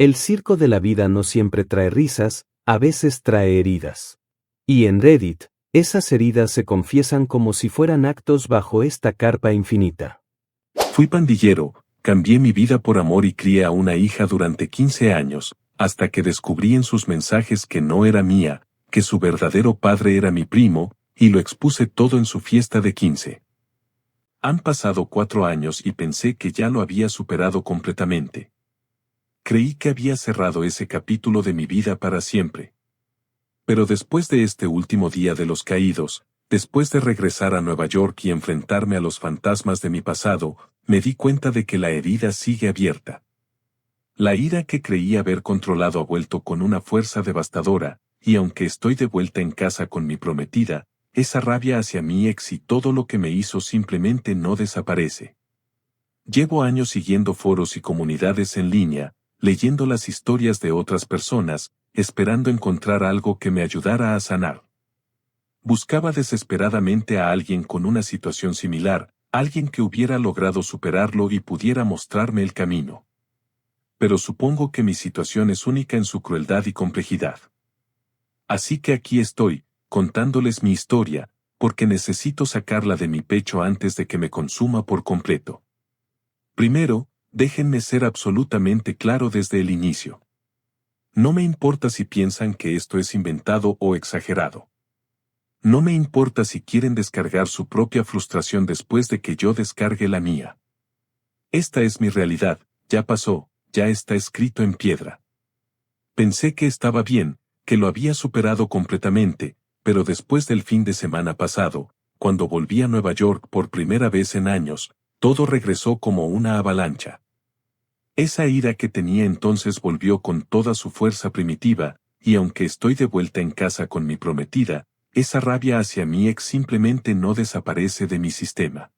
El circo de la vida no siempre trae risas, a veces trae heridas. Y en Reddit, esas heridas se confiesan como si fueran actos bajo esta carpa infinita. Fui pandillero, cambié mi vida por amor y crié a una hija durante 15 años, hasta que descubrí en sus mensajes que no era mía, que su verdadero padre era mi primo, y lo expuse todo en su fiesta de 15. Han pasado 4 años y pensé que ya lo había superado completamente. Creí que había cerrado ese capítulo de mi vida para siempre. Pero después de este último día de los caídos, después de regresar a Nueva York y enfrentarme a los fantasmas de mi pasado, me di cuenta de que la herida sigue abierta. La ira que creí haber controlado ha vuelto con una fuerza devastadora, y aunque estoy de vuelta en casa con mi prometida, esa rabia hacia mi ex y todo lo que me hizo simplemente no desaparece. Llevo años siguiendo foros y comunidades en línea, leyendo las historias de otras personas, esperando encontrar algo que me ayudara a sanar. Buscaba desesperadamente a alguien con una situación similar, alguien que hubiera logrado superarlo y pudiera mostrarme el camino. Pero supongo que mi situación es única en su crueldad y complejidad. Así que aquí estoy, contándoles mi historia, porque necesito sacarla de mi pecho antes de que me consuma por completo. Primero, déjenme ser absolutamente claro desde el inicio. No me importa si piensan que esto es inventado o exagerado. No me importa si quieren descargar su propia frustración después de que yo descargue la mía. Esta es mi realidad, ya pasó, ya está escrito en piedra. Pensé que estaba bien, que lo había superado completamente, pero después del fin de semana pasado, cuando volví a Nueva York por primera vez en años, todo regresó como una avalancha. Esa ira que tenía entonces volvió con toda su fuerza primitiva, y aunque estoy de vuelta en casa con mi prometida, esa rabia hacia mi ex simplemente no desaparece de mi sistema.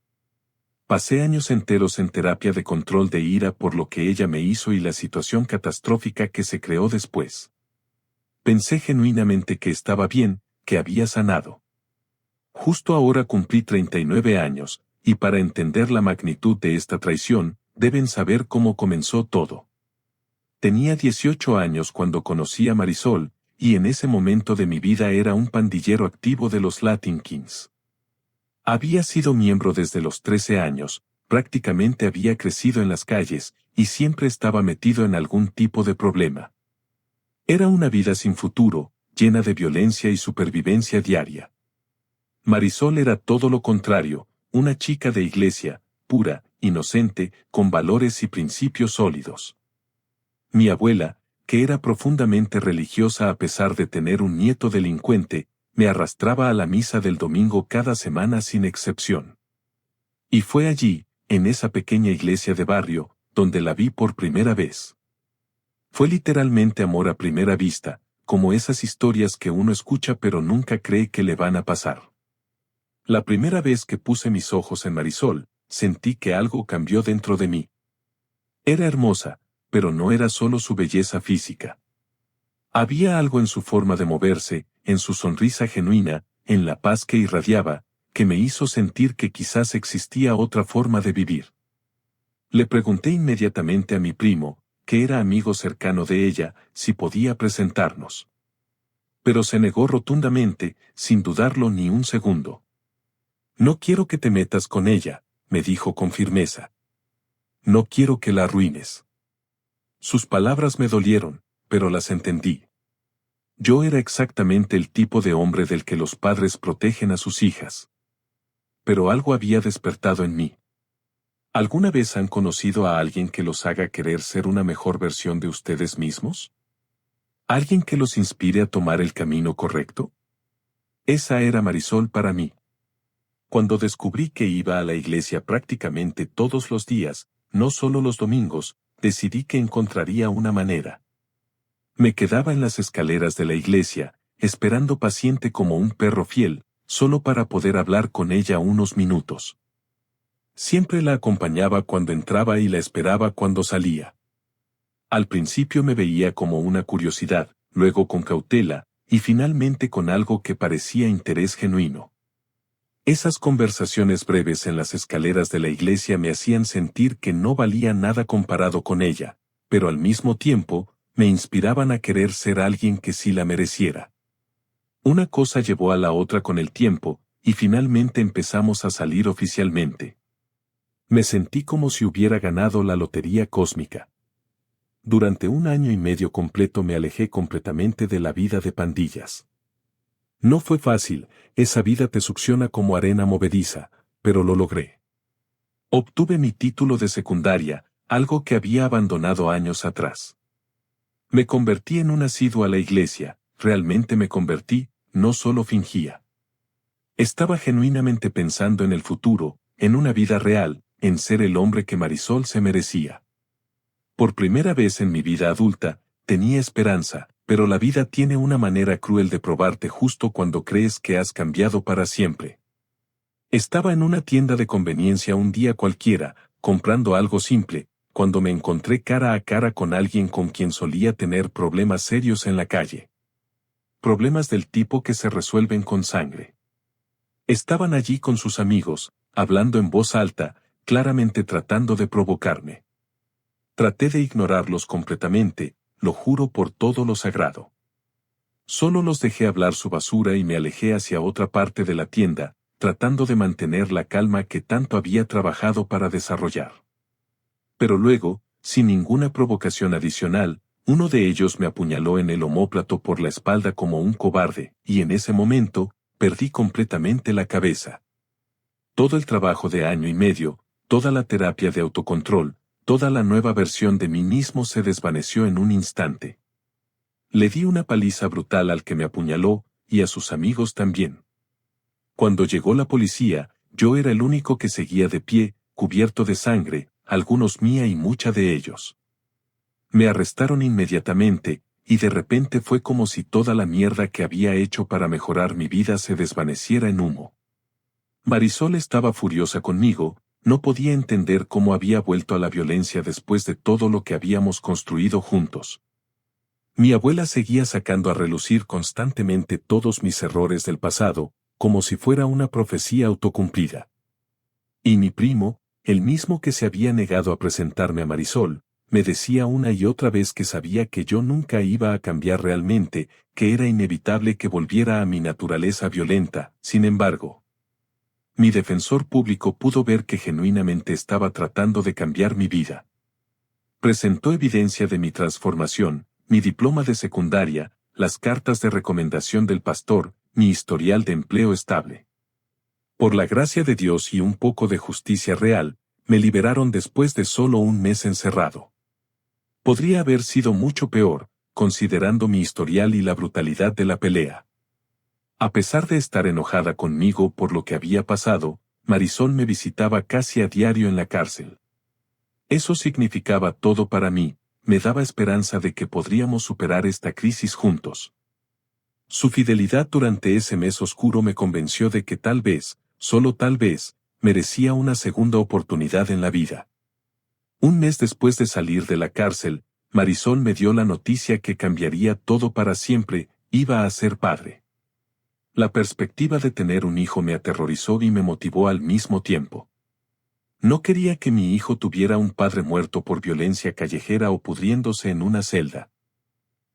Pasé años enteros en terapia de control de ira por lo que ella me hizo y la situación catastrófica que se creó después. Pensé genuinamente que estaba bien, que había sanado. Justo ahora cumplí 39 años, y para entender la magnitud de esta traición, deben saber cómo comenzó todo. Tenía 18 años cuando conocí a Marisol, y en ese momento de mi vida era un pandillero activo de los Latin Kings. Había sido miembro desde los 13 años, prácticamente había crecido en las calles, y siempre estaba metido en algún tipo de problema. Era una vida sin futuro, llena de violencia y supervivencia diaria. Marisol era todo lo contrario, una chica de iglesia, pura, inocente, con valores y principios sólidos. Mi abuela, que era profundamente religiosa a pesar de tener un nieto delincuente, me arrastraba a la misa del domingo cada semana sin excepción. Y fue allí, en esa pequeña iglesia de barrio, donde la vi por primera vez. Fue literalmente amor a primera vista, como esas historias que uno escucha pero nunca cree que le van a pasar. La primera vez que puse mis ojos en Marisol, sentí que algo cambió dentro de mí. Era hermosa, pero no era solo su belleza física. Había algo en su forma de moverse, en su sonrisa genuina, en la paz que irradiaba, que me hizo sentir que quizás existía otra forma de vivir. Le pregunté inmediatamente a mi primo, que era amigo cercano de ella, si podía presentarnos. Pero se negó rotundamente, sin dudarlo ni un segundo. No quiero que te metas con ella, me dijo con firmeza. No quiero que la arruines. Sus palabras me dolieron, pero las entendí. Yo era exactamente el tipo de hombre del que los padres protegen a sus hijas. Pero algo había despertado en mí. ¿Alguna vez han conocido a alguien que los haga querer ser una mejor versión de ustedes mismos? ¿Alguien que los inspire a tomar el camino correcto? Esa era Marisol para mí. Cuando descubrí que iba a la iglesia prácticamente todos los días, no solo los domingos, decidí que encontraría una manera. Me quedaba en las escaleras de la iglesia, esperando paciente como un perro fiel, solo para poder hablar con ella unos minutos. Siempre la acompañaba cuando entraba y la esperaba cuando salía. Al principio me veía como una curiosidad, luego con cautela, y finalmente con algo que parecía interés genuino. Esas conversaciones breves en las escaleras de la iglesia me hacían sentir que no valía nada comparado con ella, pero al mismo tiempo, me inspiraban a querer ser alguien que sí la mereciera. Una cosa llevó a la otra con el tiempo, y finalmente empezamos a salir oficialmente. Me sentí como si hubiera ganado la lotería cósmica. Durante 1 año y medio completo me alejé completamente de la vida de pandillas. No fue fácil, esa vida te succiona como arena movediza, pero lo logré. Obtuve mi título de secundaria, algo que había abandonado años atrás. Me convertí en un asiduo a la iglesia, realmente me convertí, no solo fingía. Estaba genuinamente pensando en el futuro, en una vida real, en ser el hombre que Marisol se merecía. Por primera vez en mi vida adulta, tenía esperanza, pero la vida tiene una manera cruel de probarte justo cuando crees que has cambiado para siempre. Estaba en una tienda de conveniencia un día cualquiera, comprando algo simple, cuando me encontré cara a cara con alguien con quien solía tener problemas serios en la calle. Problemas del tipo que se resuelven con sangre. Estaban allí con sus amigos, hablando en voz alta, claramente tratando de provocarme. Traté de ignorarlos completamente, lo juro por todo lo sagrado. Solo los dejé hablar su basura y me alejé hacia otra parte de la tienda, tratando de mantener la calma que tanto había trabajado para desarrollar. Pero luego, sin ninguna provocación adicional, uno de ellos me apuñaló en el omóplato por la espalda como un cobarde, y en ese momento, perdí completamente la cabeza. Todo el trabajo de 1 año y medio, toda la terapia de autocontrol, toda la nueva versión de mí mismo se desvaneció en un instante. Le di una paliza brutal al que me apuñaló, y a sus amigos también. Cuando llegó la policía, yo era el único que seguía de pie, cubierto de sangre, algunos mía y mucha de ellos. Me arrestaron inmediatamente, y de repente fue como si toda la mierda que había hecho para mejorar mi vida se desvaneciera en humo. Marisol estaba furiosa conmigo, no podía entender cómo había vuelto a la violencia después de todo lo que habíamos construido juntos. Mi abuela seguía sacando a relucir constantemente todos mis errores del pasado, como si fuera una profecía autocumplida. Y mi primo, el mismo que se había negado a presentarme a Marisol, me decía una y otra vez que sabía que yo nunca iba a cambiar realmente, que era inevitable que volviera a mi naturaleza violenta. Sin embargo, mi defensor público pudo ver que genuinamente estaba tratando de cambiar mi vida. Presentó evidencia de mi transformación, mi diploma de secundaria, las cartas de recomendación del pastor, mi historial de empleo estable. Por la gracia de Dios y un poco de justicia real, me liberaron después de solo 1 mes encerrado. Podría haber sido mucho peor, considerando mi historial y la brutalidad de la pelea. A pesar de estar enojada conmigo por lo que había pasado, Marisol me visitaba casi a diario en la cárcel. Eso significaba todo para mí, me daba esperanza de que podríamos superar esta crisis juntos. Su fidelidad durante ese mes oscuro me convenció de que tal vez, solo tal vez, merecía una segunda oportunidad en la vida. 1 mes después de salir de la cárcel, Marisol me dio la noticia que cambiaría todo para siempre, iba a ser padre. La perspectiva de tener un hijo me aterrorizó y me motivó al mismo tiempo. No quería que mi hijo tuviera un padre muerto por violencia callejera o pudriéndose en una celda.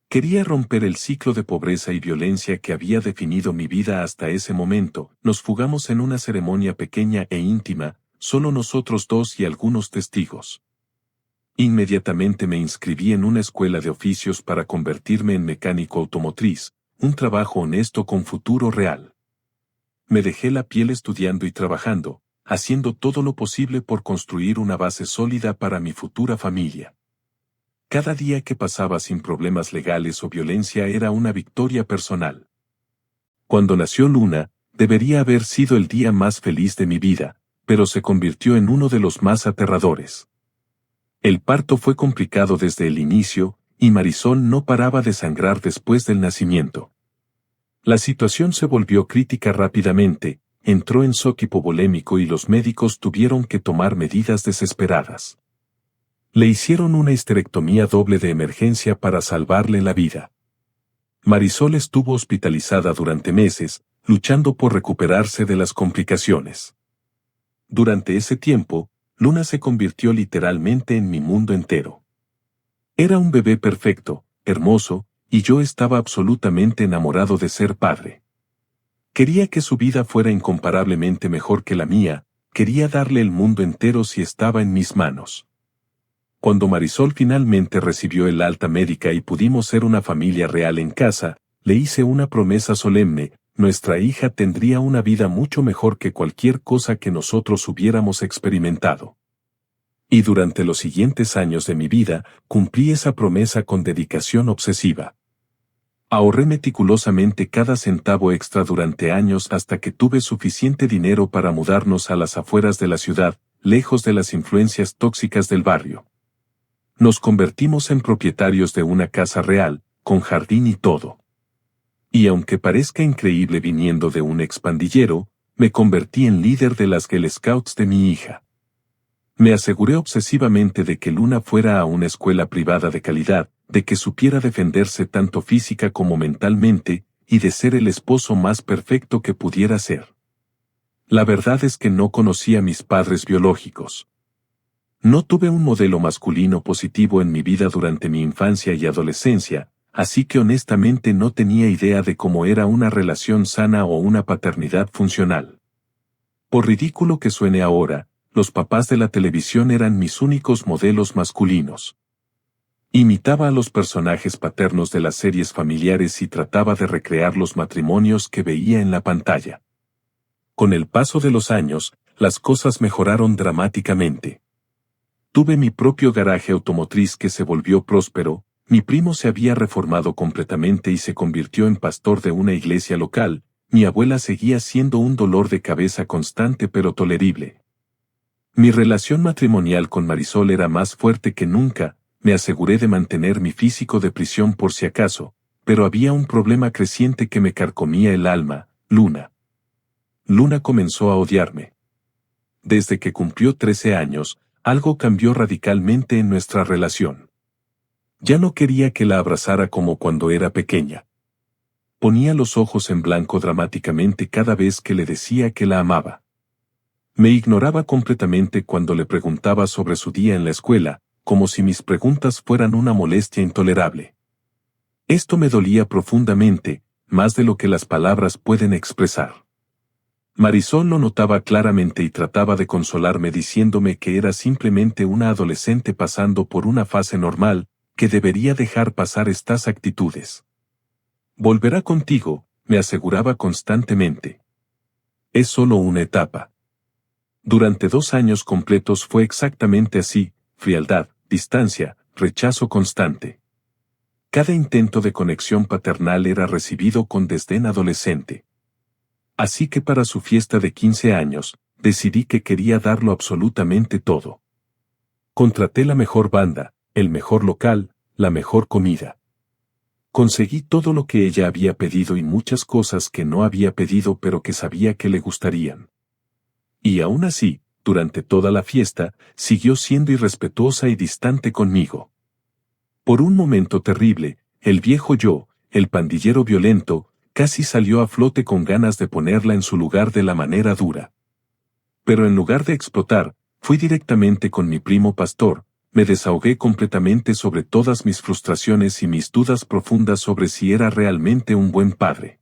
Quería romper el ciclo de pobreza y violencia que había definido mi vida hasta ese momento. Nos fugamos en una ceremonia pequeña e íntima, solo nosotros dos y algunos testigos. Inmediatamente me inscribí en una escuela de oficios para convertirme en mecánico automotriz, un trabajo honesto con futuro real. Me dejé la piel estudiando y trabajando, haciendo todo lo posible por construir una base sólida para mi futura familia. Cada día que pasaba sin problemas legales o violencia era una victoria personal. Cuando nació Luna, debería haber sido el día más feliz de mi vida, pero se convirtió en uno de los más aterradores. El parto fue complicado desde el inicio, y Marisol no paraba de sangrar después del nacimiento. La situación se volvió crítica rápidamente, entró en shock hipovolémico y los médicos tuvieron que tomar medidas desesperadas. Le hicieron una histerectomía doble de emergencia para salvarle la vida. Marisol estuvo hospitalizada durante meses, luchando por recuperarse de las complicaciones. Durante ese tiempo, Luna se convirtió literalmente en mi mundo entero. Era un bebé perfecto, hermoso, y yo estaba absolutamente enamorado de ser padre. Quería que su vida fuera incomparablemente mejor que la mía, quería darle el mundo entero si estaba en mis manos. Cuando Marisol finalmente recibió el alta médica y pudimos ser una familia real en casa, le hice una promesa solemne: nuestra hija tendría una vida mucho mejor que cualquier cosa que nosotros hubiéramos experimentado. Y durante los siguientes años de mi vida, cumplí esa promesa con dedicación obsesiva. Ahorré meticulosamente cada centavo extra durante años hasta que tuve suficiente dinero para mudarnos a las afueras de la ciudad, lejos de las influencias tóxicas del barrio. Nos convertimos en propietarios de una casa real, con jardín y todo. Y aunque parezca increíble viniendo de un expandillero, me convertí en líder de las Girl Scouts de mi hija. Me aseguré obsesivamente de que Luna fuera a una escuela privada de calidad, de que supiera defenderse tanto física como mentalmente, y de ser el esposo más perfecto que pudiera ser. La verdad es que no conocí a mis padres biológicos. No tuve un modelo masculino positivo en mi vida durante mi infancia y adolescencia, así que honestamente no tenía idea de cómo era una relación sana o una paternidad funcional. Por ridículo que suene ahora, los papás de la televisión eran mis únicos modelos masculinos. Imitaba a los personajes paternos de las series familiares y trataba de recrear los matrimonios que veía en la pantalla. Con el paso de los años, las cosas mejoraron dramáticamente. Tuve mi propio garaje automotriz que se volvió próspero, mi primo se había reformado completamente y se convirtió en pastor de una iglesia local, mi abuela seguía siendo un dolor de cabeza constante pero tolerible. Mi relación matrimonial con Marisol era más fuerte que nunca, me aseguré de mantener mi físico de prisión por si acaso, pero había un problema creciente que me carcomía el alma: Luna. Luna comenzó a odiarme. Desde que cumplió 13 años, algo cambió radicalmente en nuestra relación. Ya no quería que la abrazara como cuando era pequeña. Ponía los ojos en blanco dramáticamente cada vez que le decía que la amaba. Me ignoraba completamente cuando le preguntaba sobre su día en la escuela, como si mis preguntas fueran una molestia intolerable. Esto me dolía profundamente, más de lo que las palabras pueden expresar. Marisol lo notaba claramente y trataba de consolarme diciéndome que era simplemente una adolescente pasando por una fase normal, que debería dejar pasar estas actitudes. Volverá contigo, me aseguraba constantemente. Es solo una etapa. Durante 2 años completos fue exactamente así: frialdad, distancia, rechazo constante. Cada intento de conexión paternal era recibido con desdén adolescente. Así que para su fiesta de 15 años, decidí que quería darlo absolutamente todo. Contraté la mejor banda, el mejor local, la mejor comida. Conseguí todo lo que ella había pedido y muchas cosas que no había pedido pero que sabía que le gustarían. Y aún así, durante toda la fiesta, siguió siendo irrespetuosa y distante conmigo. Por un momento terrible, el viejo yo, el pandillero violento, casi salió a flote con ganas de ponerla en su lugar de la manera dura. Pero en lugar de explotar, fui directamente con mi primo pastor, me desahogué completamente sobre todas mis frustraciones y mis dudas profundas sobre si era realmente un buen padre.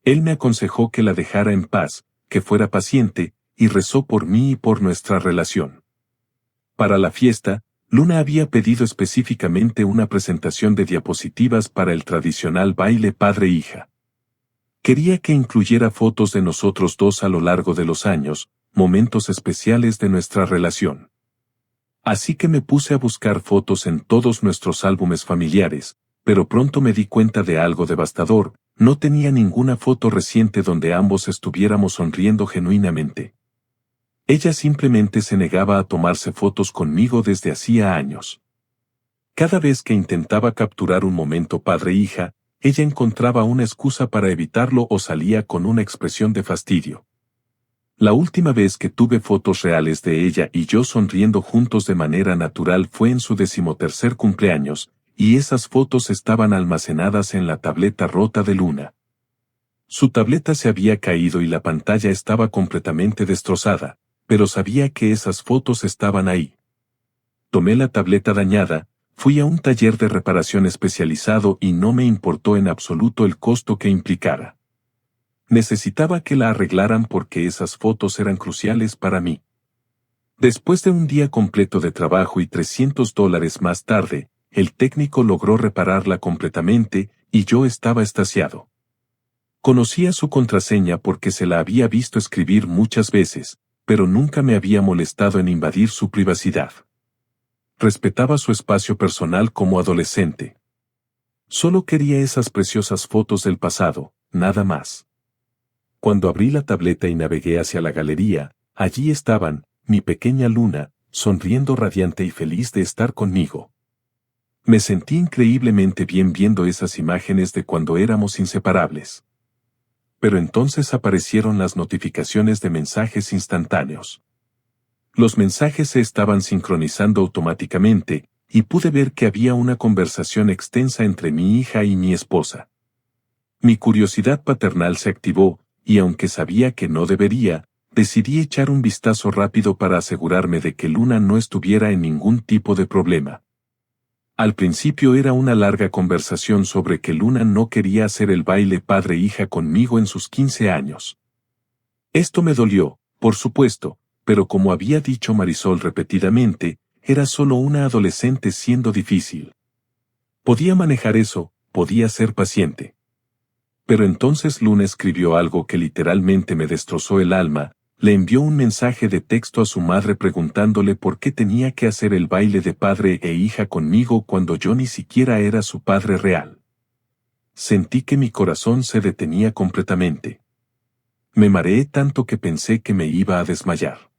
Él me aconsejó que la dejara en paz, que fuera paciente, y rezó por mí y por nuestra relación. Para la fiesta, Luna había pedido específicamente una presentación de diapositivas para el tradicional baile padre-hija. Quería que incluyera fotos de nosotros dos a lo largo de los años, momentos especiales de nuestra relación. Así que me puse a buscar fotos en todos nuestros álbumes familiares, pero pronto me di cuenta de algo devastador: no tenía ninguna foto reciente donde ambos estuviéramos sonriendo genuinamente. Ella simplemente se negaba a tomarse fotos conmigo desde hacía años. Cada vez que intentaba capturar un momento padre-hija, ella encontraba una excusa para evitarlo o salía con una expresión de fastidio. La última vez que tuve fotos reales de ella y yo sonriendo juntos de manera natural fue en su 13º cumpleaños, y esas fotos estaban almacenadas en la tableta rota de Luna. Su tableta se había caído y la pantalla estaba completamente destrozada, pero sabía que esas fotos estaban ahí. Tomé la tableta dañada, Fui a un taller de reparación especializado y no me importó en absoluto el costo que implicara. Necesitaba que la arreglaran porque esas fotos eran cruciales para mí. Después de un día completo de trabajo y $300 más tarde, el técnico logró repararla completamente y yo estaba extasiado. Conocía su contraseña porque se la había visto escribir muchas veces, pero nunca me había molestado en invadir su privacidad. Respetaba su espacio personal como adolescente. Solo quería esas preciosas fotos del pasado, nada más. Cuando abrí la tableta y navegué hacia la galería, allí estaban, mi pequeña Luna, sonriendo radiante y feliz de estar conmigo. Me sentí increíblemente bien viendo esas imágenes de cuando éramos inseparables. Pero entonces aparecieron las notificaciones de mensajes instantáneos. Los mensajes se estaban sincronizando automáticamente, y pude ver que había una conversación extensa entre mi hija y mi esposa. Mi curiosidad paternal se activó, y aunque sabía que no debería, decidí echar un vistazo rápido para asegurarme de que Luna no estuviera en ningún tipo de problema. Al principio era una larga conversación sobre que Luna no quería hacer el baile padre-hija conmigo en sus 15 años. Esto me dolió, por supuesto, pero como había dicho Marisol repetidamente, era solo una adolescente siendo difícil. Podía manejar eso, podía ser paciente. Pero entonces Luna escribió algo que literalmente me destrozó el alma, le envió un mensaje de texto a su madre preguntándole por qué tenía que hacer el baile de padre e hija conmigo cuando yo ni siquiera era su padre real. Sentí que mi corazón se detenía completamente. Me mareé tanto que pensé que me iba a desmayar.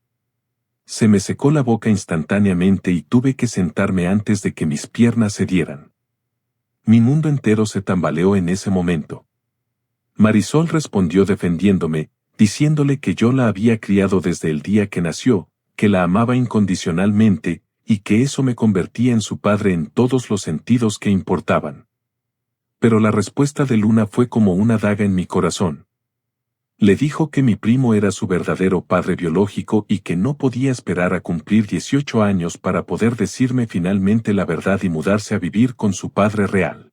Se me secó la boca instantáneamente y tuve que sentarme antes de que mis piernas cedieran. Mi mundo entero se tambaleó en ese momento. Marisol respondió defendiéndome, diciéndole que yo la había criado desde el día que nació, que la amaba incondicionalmente, y que eso me convertía en su padre en todos los sentidos que importaban. Pero la respuesta de Luna fue como una daga en mi corazón. Le dijo que mi primo era su verdadero padre biológico y que no podía esperar a cumplir 18 años para poder decirme finalmente la verdad y mudarse a vivir con su padre real.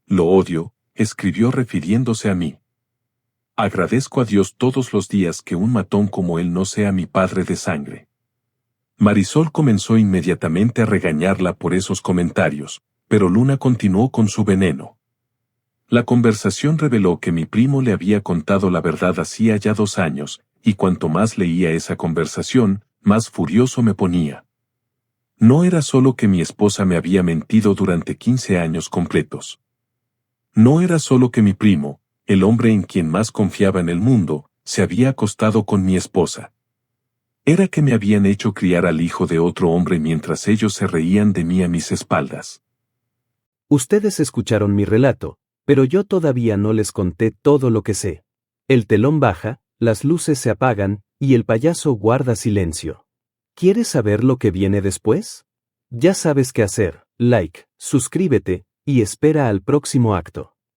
Lo odio, escribió refiriéndose a mí. Agradezco a Dios todos los días que un matón como él no sea mi padre de sangre. Marisol comenzó inmediatamente a regañarla por esos comentarios, pero Luna continuó con su veneno. La conversación reveló que mi primo le había contado la verdad hacía ya 2 años, y cuanto más leía esa conversación, más furioso me ponía. No era solo que mi esposa me había mentido durante 15 años completos. No era solo que mi primo, el hombre en quien más confiaba en el mundo, se había acostado con mi esposa. Era que me habían hecho criar al hijo de otro hombre mientras ellos se reían de mí a mis espaldas. Ustedes escucharon mi relato, pero yo todavía no les conté todo lo que sé. El telón baja, las luces se apagan, y el payaso guarda silencio. ¿Quieres saber lo que viene después? Ya sabes qué hacer, like, suscríbete, y espera al próximo acto.